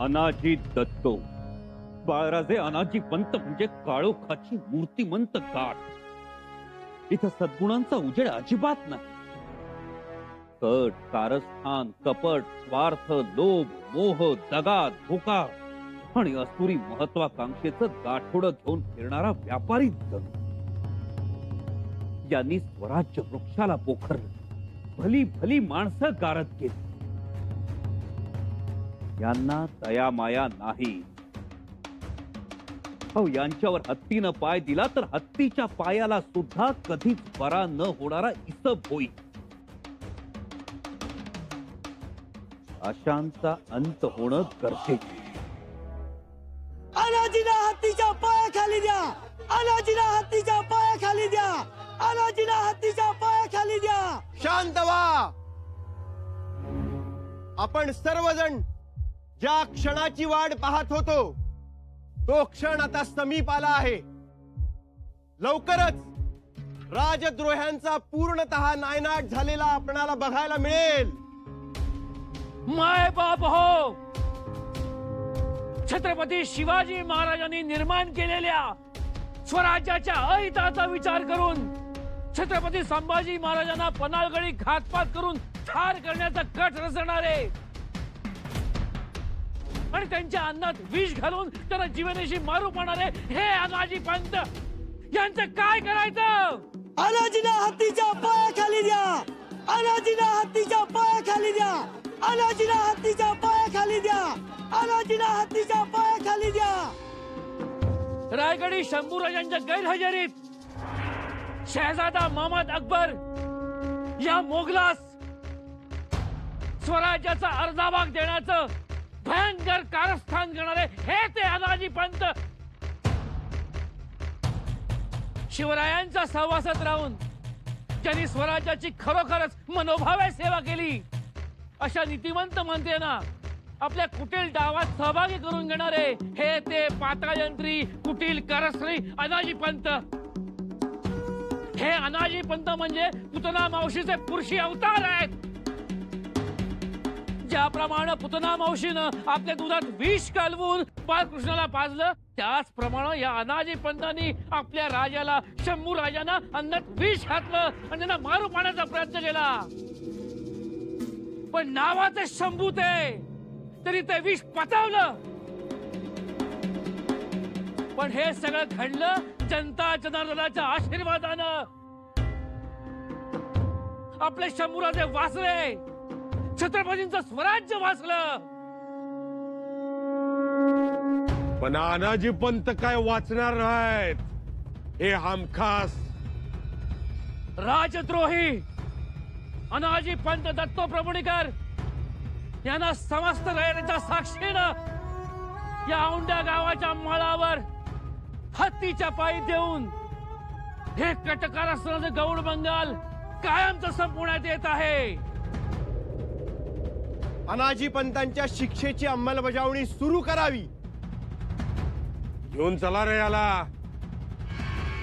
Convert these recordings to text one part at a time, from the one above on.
अनाजी दत्तो, बाळराजे अनाजी पंत म्हणजे काळोखाची मूर्तिमंत गाठ। इथं सद्गुणांचा उजेड अजिबात नाही। कट, कारस्थान, कपट, स्वार्थ, लोभ, मोह, दगा, धोका आणि असुरी महत्वाकांक्षेचं गाठोडं घेऊन फिरणारा व्यापारी जण। यांनी स्वराज्य वृक्षाला पोखरलं, भली भली माणसं गारद केली। यांना दया माया नाही। यांच्यावर हत्तीनं पाय दिला तर हत्तीच्या पायाला सुद्धा कधीच बरा न होणारा इसब होईल। अशांचा अंत होणं गरजेचं। अनाजीला हत्तीच्या पायाखाली द्या, अनाजीला हत्तीच्या पायाखाली द्या, अनाजीला हत्तीच्या पायाखाली द्या। शांत व्हा। आपण सर्वजण ज्या क्षणाची वाट पाहत होतो तो क्षण आता समीप आला आहे। लवकरच राजद्रोह्यांचा पूर्णतः नायनाट झालेला आपणाला बघायला मिळेल। माय बाप हो, छत्रपती शिवाजी महाराजांनी निर्माण केलेल्या स्वराज्याच्या अहिताचा विचार करून छत्रपती संभाजी महाराजांना पन्हाळगडी घातपात करून ठार करण्याचा कट रचणारे आणि त्यांच्या अन्नात विष घालून त्यांना जीवनाशी मारू पाहणारे हे अनाजी पंत यांचं काय करायचं? अनाजीला हत्तीच्या पायाखाली द्या, अनाजीला हत्तीच्या पायाखाली द्या, अनाजीला हत्तीच्या पायाखाली द्या, अनाजीला हत्तीच्या पायाखाली द्या। रायगडी शंभूराजांच्या गैरहजेरीत शहजादा महमद अकबर या मोगलास स्वराज्याचा अर्धा भाग देण्याचं भयंकर कारस्थान करणारे हे ते अनाजी पंत। शिवरायांच्या सहवासात राहून ज्यांनी स्वराज्याची खरोखरच मनोभावे सेवा केली अशा नीतिमंत मंत्र्यांना आपल्या कुटील डावात सहभागी करून घेणारे हे ते पाताळयंत्री कुटील कारस्थानी अनाजी पंत। हे अनाजी पंत म्हणजे पुतना मावशीचे पुरुषी अवतार आहेत। ज्याप्रमाणे पुतना मावशीनं आपल्या दुधात विष कालवून बाळकृष्णाला पाजलं त्याचप्रमाणे या अनाजी पंतांनी आपल्या राजाला शंभू राजांना अन्नात विष घातलं आणि त्यांना मारू पाण्याचा प्रयत्न केला। पण नावाचे शंभू ते तरी ते विष पचवलं। पण हे सगळं घडलं जनता जनार्दनाच्या आशीर्वादानं। आपले शंभूराजे वाचले, छत्रपतींचं स्वराज्य वाचलं। पण अनाजी पंत काय वाचणार नाहीत हे हमखास। राजद्रोही अनाजी पंत दत्तो प्रभुणीकर यांना समस्त रयतेच्या साक्षीनं या औंढ्या गावाच्या माळावर हत्तीच्या पायी देऊन हे कटकारस्थानाचे गौड बंगाल कायमचं संपवण्यात येत आहे। अनाजी पंतांच्या शिक्षेची अंमलबजावणी सुरू करावी। घेऊन चला रे याला।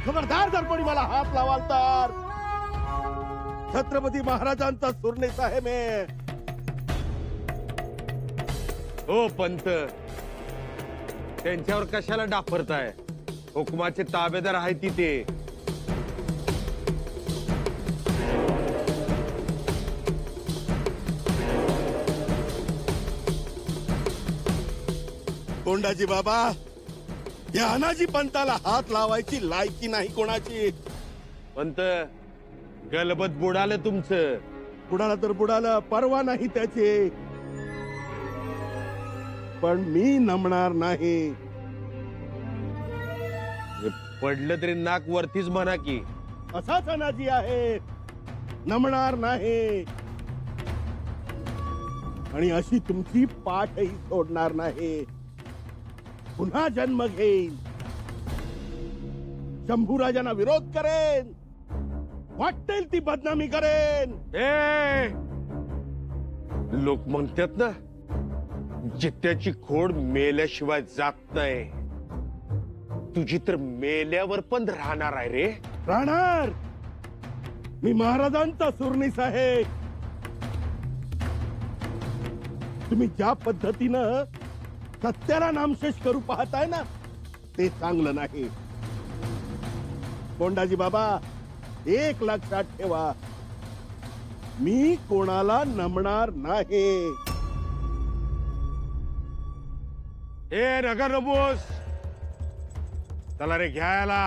खबरदार जर कोणी मला हात लावाल तर छत्रपती महाराजांचा सुरनेस आहे मी। हो पंत, त्यांच्यावर कशाला डाफरताय? हुकुमाचे ताबेदार आहे तिथे। कोंडाजी बाबा, या अनाजी पंताला हात लावायची लायकी नाही कोणाची। पंत, गलबत बुडालं तुमचं। बुडाला तर बुडाला, परवा नाही त्याची। पण मी नमणार नाही। पडलं तरी नाक वरतीच म्हणा की। असाच अनाजी आहे, नमणार नाही। आणि अशी तुमची पाठही सोडणार नाही। पुन्हा जन्म घेईन, शंभूराजांना विरोध करेन, वाटेल ती बदनामी करेन। लोक म्हणतात ना, जित्याची खोड मेल्याशिवाय जात नाही। तुझी तर मेल्यावर पण राहणार आहे रे। राहणार। मी महाराजांचा सुरनीस आहे। तुम्ही ज्या पद्धतीनं सत्याला नामशेष करू पाहताय ना, ते चांगलं नाही. कोंडाजी बाबा, एक लक्षात ठेवा, मी कोणाला नमणार नाही. ए नगर नमोस, चला रे घ्यायला.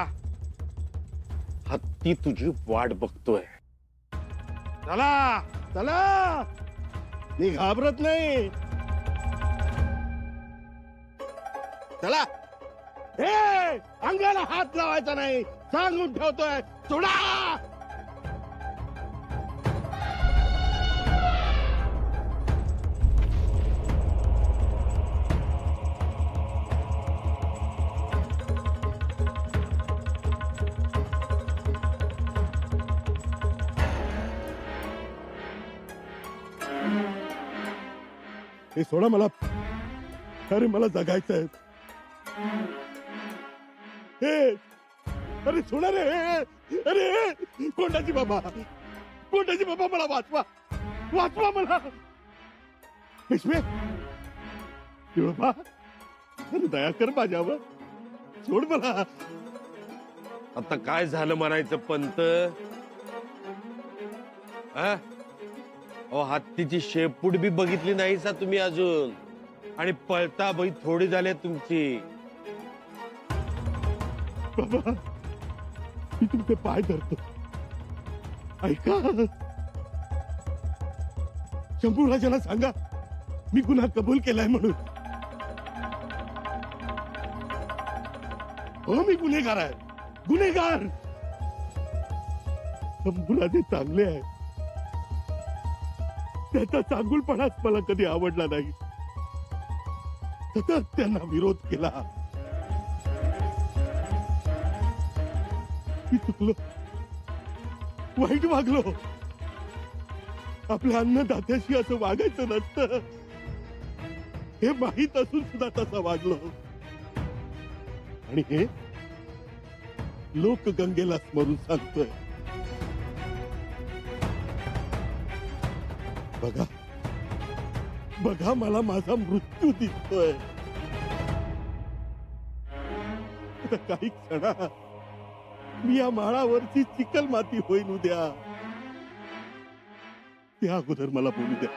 हत्ती तुझी वाट बघतोय. चला चला, मी घाबरत नाही. चला. हे अंगाला हात लावायचा नाही, सांगून ठेवतोय. सोडा. हे सोडा मला. अरे मला जगायचंय. हे अरे सोडा रे. अरे कोंडाजी बाबा, कोंडाजी बाबा, मला वाचवा, वाचवा मला. पिशवे बाबा, अरे दया कर माझ्यावर, सोड मला. आता काय झालं म्हणायचं पंत? हत्तीची शेपूट बी बघितली नाही सा तुम्ही अजून, आणि पळता बाई थोडी झाली तुमची. बाबा, मी तुमचे पाय धरतो, ऐका. शंभूराजाला सांगा मी गुन्हा कबूल केलाय म्हणून. हो, मी गुन्हेगार आहे, गुन्हेगार. शंभूराजे चांगले आहे, त्याचा चांगुलपणाच मला कधी आवडला नाही. सतत त्यांना विरोध केला. मी चुकलो, वाईट वागलो. आपल्या अन्नदात्याशी असं वागायचं नसतं हे माहीत असून सुद्धा तसं वागलो. आणि हे लोक गंगेला स्मरून सांगतोय. बघा बघा, मला माझा मृत्यू दिसतोय. आता काही क्षणात मी या माळावरची चिकल माती होईन उद्या. त्या अगोदर मला बोलू द्या.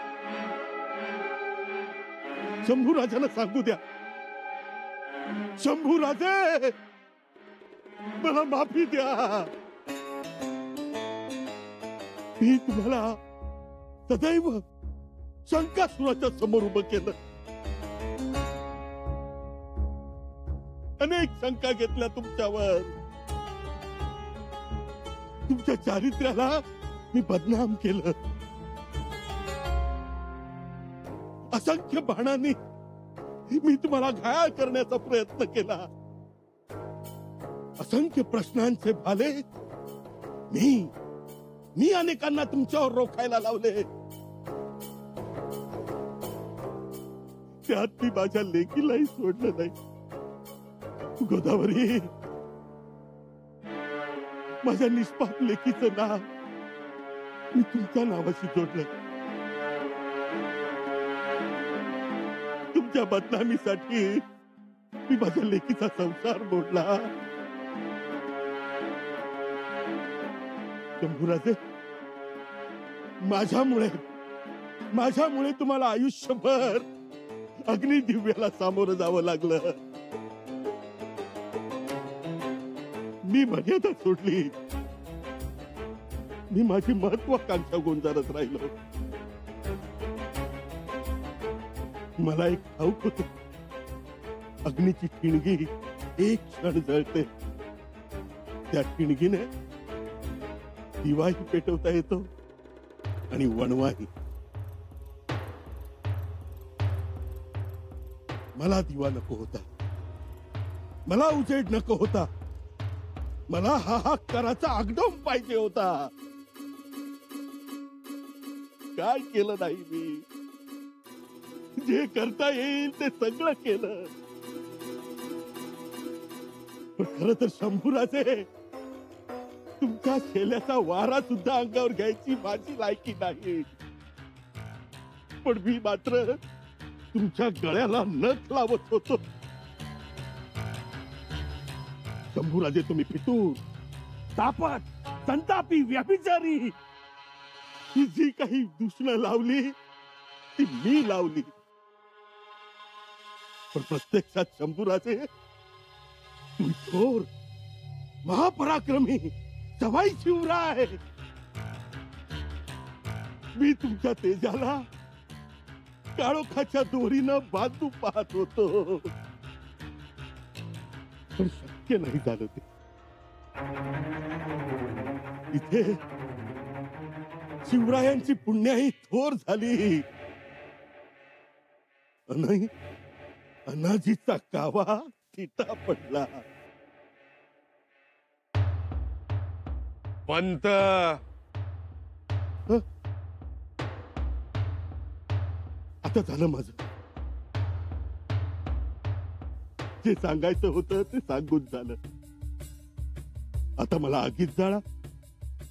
शंभूराजाला सांगू द्या, शंभूराजे मला माफी द्या. मी तुम्हाला सदैव शंकासुराच्या समोर उभं केलं. अनेक शंका घेतल्या तुमच्यावर. तुमच्या चारित्र्याला मी बदनाम केलं. असंख्य बाणांनी मी तुम्हाला घायल करण्याचा प्रयत्न केला. असंख्य प्रश्नांचे भाले मी अनेकांना तुमच्यावर रोखायला लावले. त्यात मी माझ्या लेकीलाही सोडलं नाही. गोदावरी, माझ्या निष्पाप लेकीचं नाव मी तुमच्या नावाशी जोडलं. तुमच्या बदनामीसाठी मी माझ्या लेकीचा संसार मोडला. शंभूराजे, माझ्यामुळे तुम्हाला आयुष्यभर अग्निदिव्याला सामोरं जावं लागलं. मी मर्यादा सोडली. मी माझी महत्वाकांक्षा गोंजारत राहिलो. मला एक ठाऊक होत, अग्नीची ठिणगी एक क्षण जळते. त्या ठिणगीने दिवाही पेटवता येतो आणि वणवाही. मला दिवा नको होता, मला उजेड नको होता. मला हाहाकाराचा आगडोम पाहिजे होता. काय केलं नाही मी? जे करता येईल ते सगळं केलं. पण खरं तर शंभूराजे, तुमच्या शेल्याचा वारा सुद्धा अंगावर घ्यायची माझी लायकी नाही. पण मी मात्र तुमच्या गळ्याला नथ लावत होतो. शंभूराजे तुम्ही फितूर, तापट, संतापी, व्यभिचारी, ही जी काही दूषणं लावली ती मी लावली. पण प्रत्यक्षात शंभूराजे तुम्ही थोर, महापराक्रमी, सवाई शिवराय. मी तुमच्या तेजाला काळोखाच्या दोरीनं बांधू पाहत होतो, पण शक्य नाही झालं ते. इथे शिवरायांची पुण्याही थोर झाली. नाही, अनाजीचा कावा थिटा पडला. पंत, आता झालं माझं. जे सांगायचं होतं ते सांगून झालं. आता मला आगीत जाळा,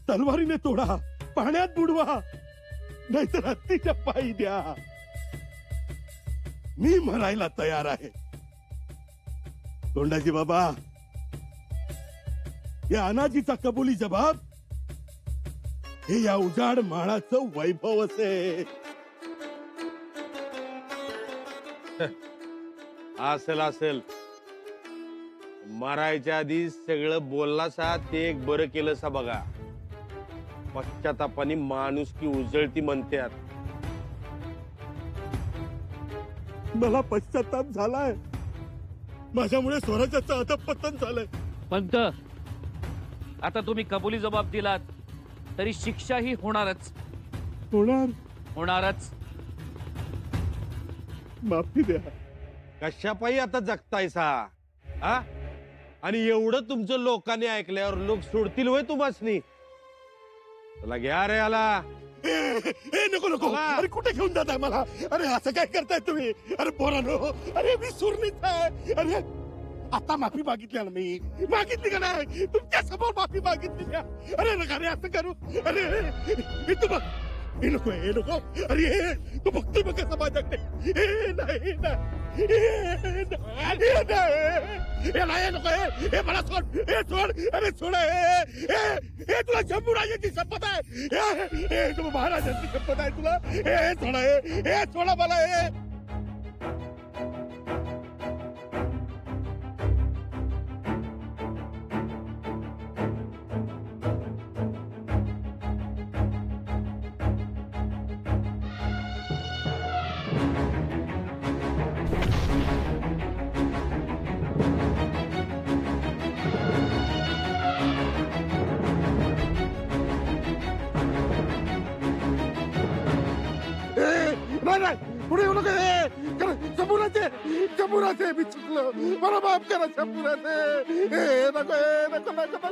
तलवारीने तोडा, पाण्यात बुडवा, नाहीतर हत्तीच्या पायी द्या. मी मरायला तयार आहे. तोंडाजी बाबा, या अनाजीचा कबुली जबाब हे या उजाड माळाचं वैभव असे. असेल असेल. मारायच्या आधी सगळं बोलला सा ते एक बरं केलं सा बघा. पश्चातापाने माणूस की उजळती म्हणतात. मला पश्चाताप झालाय. माझ्यामुळे स्वराज्याचं अधपतन झालंय. पंत, आता तुम्ही कबुली जबाब दिलात तरी शिक्षा ही होणारच. होणारच. माफी द्या. कशापायी आता जगतायसा हा? आणि एवढं तुमचं लोकांनी ऐकल्यावर लोक सोडतील होय तुम्हासनी? चला घ्या रे याला. नको नको. अरे कुठे घेऊन जाताय मला? अरे असं काय करताय तुम्ही? अरे पोरांनो, अरे मी सुरनीच आहे. अरे आता माफी मागितली ना मी. मागितली का नाही? तुमच्या समोर माफी मागितली का? अरे नका रे असं करू. अरे तू बघ, हे नको, हे नको. अरे तू बघतोय बघ कसं माझ्याकडे. नाही नको. हे मला सोड. हे सोड. अरे सोड. हे तुला शंभूराजाची शपथ आहे. हे तू महाराजांची शपथ आहे तुला. हे सोडा. हे सोडा मला. हे पुढे येऊ नका. शंभूराजे मी चुकलो. मला माफ करा शंभूराजे. नको नको नको.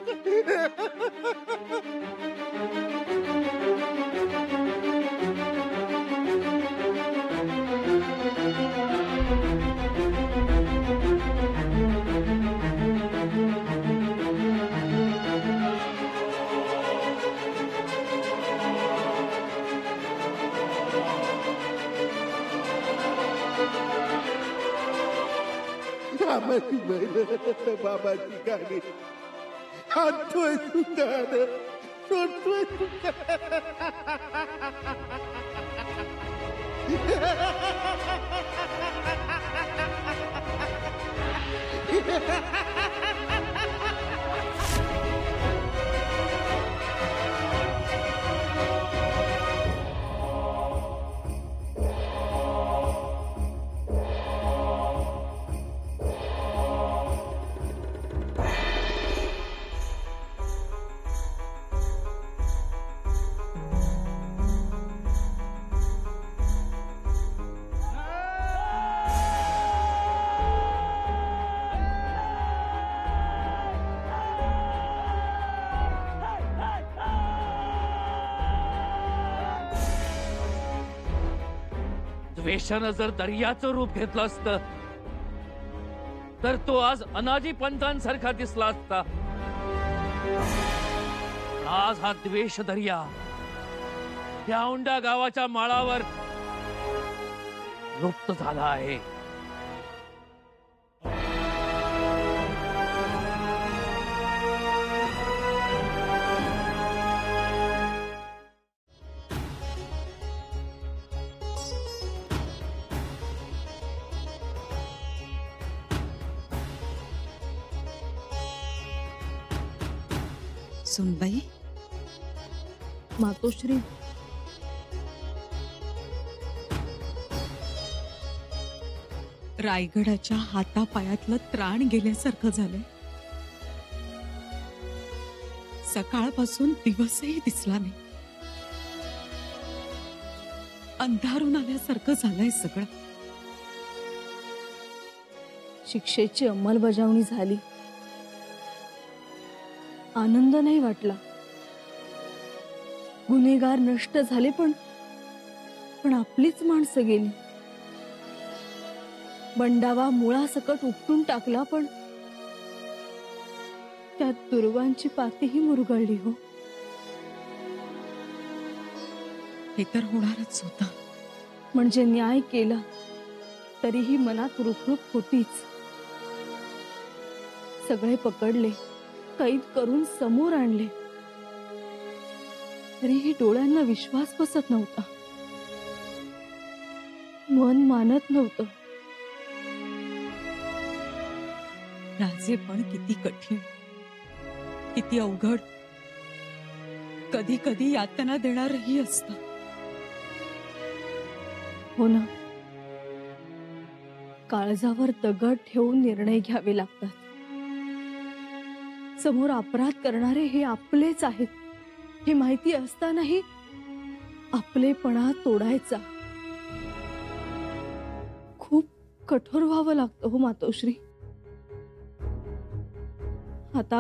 बाबाची बहीण, बाबाची गाणी आणतोय तू गाणं, सोडतोय तू द्वेषानं जर दर्याचं रूप घेतलं असतं तर तो आज अनाजी पंतांसारखा दिसला असता. आज हा द्वेष दर्या या औंढा गावाच्या माळावर लुप्त झाला आहे. सुनबाई, मातोश्री, रायगडाच्या हातापायातलं त्राण गेल्यासारखं झालंय. सकाळपासून दिवसही दिसला नाही. अंधारून आल्यासारखं झालंय सगळं. शिक्षेची अंमलबजावणी झाली, आनंद नाही वाटला. गुन्हेगार नष्ट झाले, पण आपलीच माणसं गेली. बंडावा मुळासकट उपटून टाकला, पण त्यात दुर्वांची पातीही मुरगळली. हो, हे तर होणारच होतं. म्हणजे न्याय केला तरीही मनात रुखरुख होतीच. सगळे पकडले, कैद करून समोर आणले, तरीही डोळ्यांना विश्वास बसत नव्हता. मन मानत नव्हतं. राजे पण किती कठीण, किती अवघड, कधी कधी यातना देणारही असतं. हो ना, काळजावर दगड ठेवून निर्णय घ्यावे लागतात. समोर अपराध करणारे हे आपलेच आहेत हे माहिती असतानाही आपलेपणा तोडायचा खूप कठोर व्हावं लागतं. हो मातोश्री, आता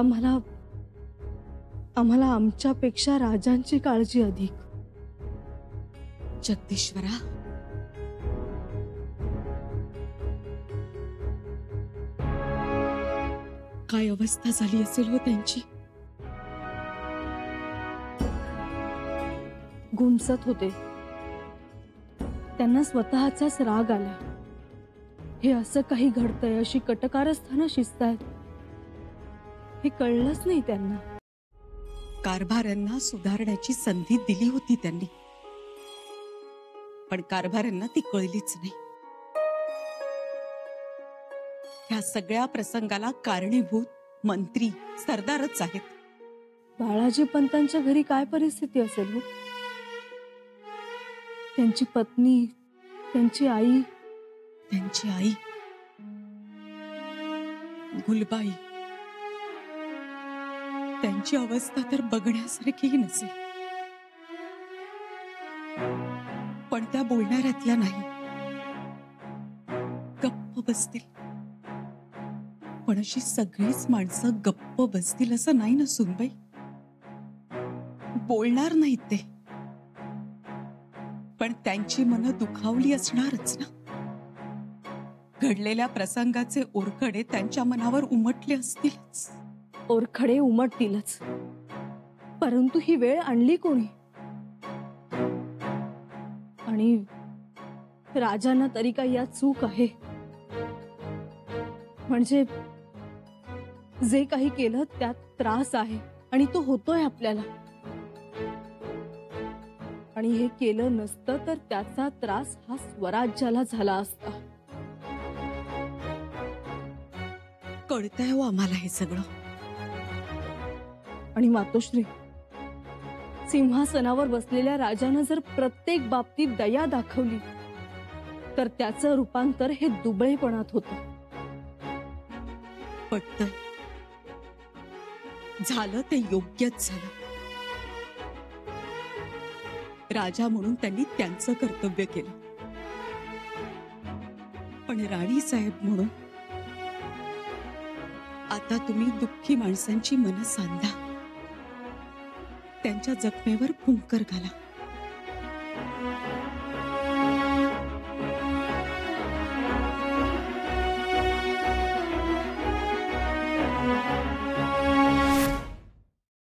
आम्हाला आमच्यापेक्षा राजांची काळजी अधिक. जगदीश्वरा, काय अवस्था झाली असेल हो त्यांची. गुंचत होते. त्यांना स्वतःचाच राग आला. हे असं काही घडतंय, अशी कटकारस्थानं शिजतायत, हे कळलंच नाही त्यांना. कारभाऱ्यांना सुधारण्याची संधी दिली होती त्यांनी, पण कारभाऱ्यांना ती कळलीच नाही. ह्या सगळ्या प्रसंगाला कारणीभूत मंत्री सरदारच आहेत. बाळाजी पंतांच्या घरी काय परिस्थिती असेल हो? त्यांची पत्नी, त्यांची आई गुलबाई, त्यांची अवस्था तर बघण्यासारखीही नसेल. पण त्या बोलणाऱ्यातल्या नाही, गप्प बसतील. पण अशी सगळीच माणसं गप्प बसतील असं नाही ना सुनबाई. बोलणार नाहीत ते, पण त्यांची मनं दुखावली असणारच ना. घडलेल्या प्रसंगाचे ओरखडे त्यांच्या मनावर उमटले असतीलच. ओरखडे उमटतीलच, परंतु ही वेळ आणली कोणी? आणि राजांना तरी काय यात चूक आहे? म्हणजे जे काही केलं त्यात त्रास आहे आणि तो होतोय आपल्याला. आणि हे केलं नसतं तर त्याचा त्रास हा स्वराज्याला झाला असता. कळतंय हो आम्हाला हे सगळं. आणि मातोश्री, सिंहासनावर बसलेल्या राजानं जर प्रत्येक बाबतीत दया दाखवली तर त्याचं रूपांतर हे दुबळेपणात होतं. पटतंय, झालं ते योग्यच झालं. राजा म्हणून त्यांनी त्यांचं कर्तव्य केलं, पण राणी साहेब म्हणून आता तुम्ही दुःखी माणसांची मनं सांधा, त्यांच्या जखमेवर फुंकर घाला.